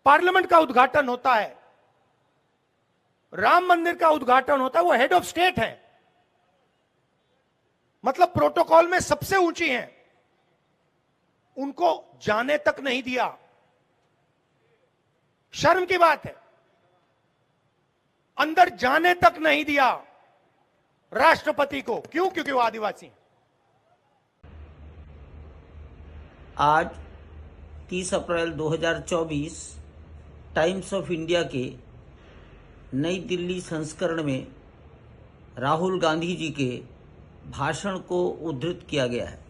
Parliament का उद्घाटन होता है, राम मंदिर का उद्घाटन होता है, वो हेड ऑफ स्टेट है, मतलब प्रोटोकॉल में सबसे ऊंची हैं, उनको जाने तक नहीं दिया। शर्म की बात है, अंदर जाने तक नहीं दिया राष्ट्रपति को। क्यों? क्योंकि वो आदिवासी हैं। आज 30 अप्रैल 2024 टाइम्स ऑफ इंडिया के नई दिल्ली संस्करण में राहुल गांधी जी के भाषण को उद्धृत किया गया है।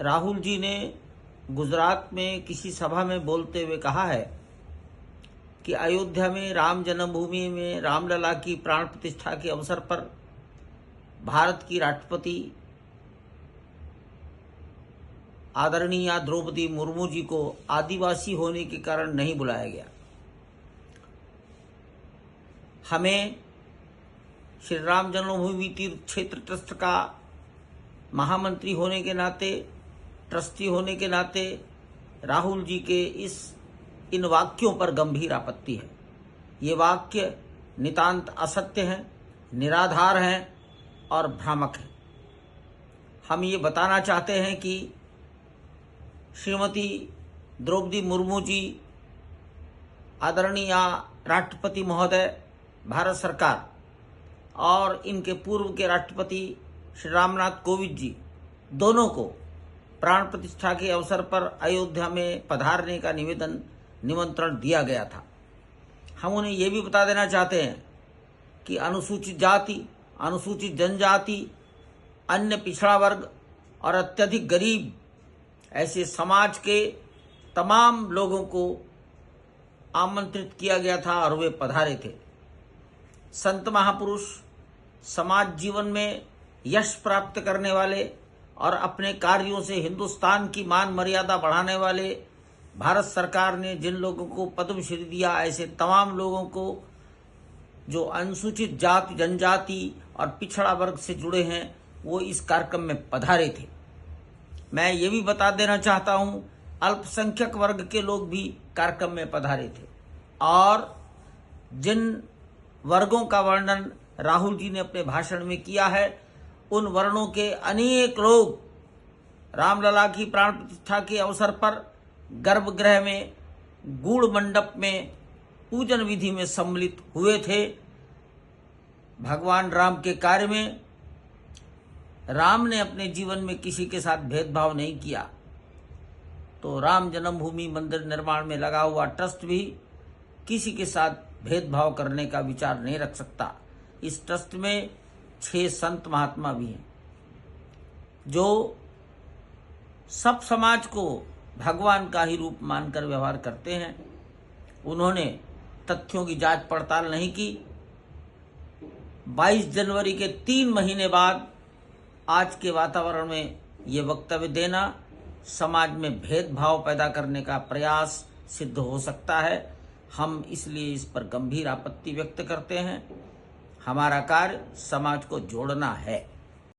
राहुल जी ने गुजरात में किसी सभा में बोलते हुए कहा है कि अयोध्या में राम जन्मभूमि में रामलला की प्राण प्रतिष्ठा के अवसर पर भारत की राष्ट्रपति आदरणीय द्रौपदी मुर्मू जी को आदिवासी होने के कारण नहीं बुलाया गया। हमें श्री राम जन्मभूमि तीर्थ क्षेत्र ट्रस्ट का महामंत्री होने के नाते, ट्रस्टी होने के नाते राहुल जी के इन वाक्यों पर गंभीर आपत्ति है। ये वाक्य नितांत असत्य हैं, निराधार हैं और भ्रामक हैं। हम ये बताना चाहते हैं कि श्रीमती द्रौपदी मुर्मू जी, आदरणीय राष्ट्रपति महोदय, भारत सरकार और इनके पूर्व के राष्ट्रपति श्री रामनाथ कोविंद जी दोनों को प्राण प्रतिष्ठा के अवसर पर अयोध्या में पधारने का निमंत्रण दिया गया था। हम उन्हें ये भी बता देना चाहते हैं कि अनुसूचित जाति, अनुसूचित जनजाति, अन्य पिछड़ा वर्ग और अत्यधिक गरीब ऐसे समाज के तमाम लोगों को आमंत्रित किया गया था और वे पधारे थे। संत महापुरुष, समाज जीवन में यश प्राप्त करने वाले और अपने कार्यों से हिंदुस्तान की मान मर्यादा बढ़ाने वाले, भारत सरकार ने जिन लोगों को पद्मश्री दिया, ऐसे तमाम लोगों को जो अनुसूचित जाति, जनजाति और पिछड़ा वर्ग से जुड़े हैं, वो इस कार्यक्रम में पधारे थे। मैं ये भी बता देना चाहता हूँ, अल्पसंख्यक वर्ग के लोग भी कार्यक्रम में पधारे थे और जिन वर्गों का वर्णन राहुल जी ने अपने भाषण में किया है, उन वर्णों के अनेक लोग रामलला की प्राण प्रतिष्ठा के अवसर पर गर्भगृह में, गूढ़ मंडप में पूजन विधि में सम्मिलित हुए थे। भगवान राम के कार्य में राम ने अपने जीवन में किसी के साथ भेदभाव नहीं किया, तो राम जन्मभूमि मंदिर निर्माण में लगा हुआ ट्रस्ट भी किसी के साथ भेदभाव करने का विचार नहीं रख सकता। इस ट्रस्ट में 6 संत महात्मा भी हैं जो सब समाज को भगवान का ही रूप मानकर व्यवहार करते हैं। उन्होंने तथ्यों की जांच पड़ताल नहीं की। 22 जनवरी के 3 महीने बाद आज के वातावरण में ये वक्तव्य देना समाज में भेदभाव पैदा करने का प्रयास सिद्ध हो सकता है। हम इसलिए इस पर गंभीर आपत्ति व्यक्त करते हैं। हमारा कार्य समाज को जोड़ना है।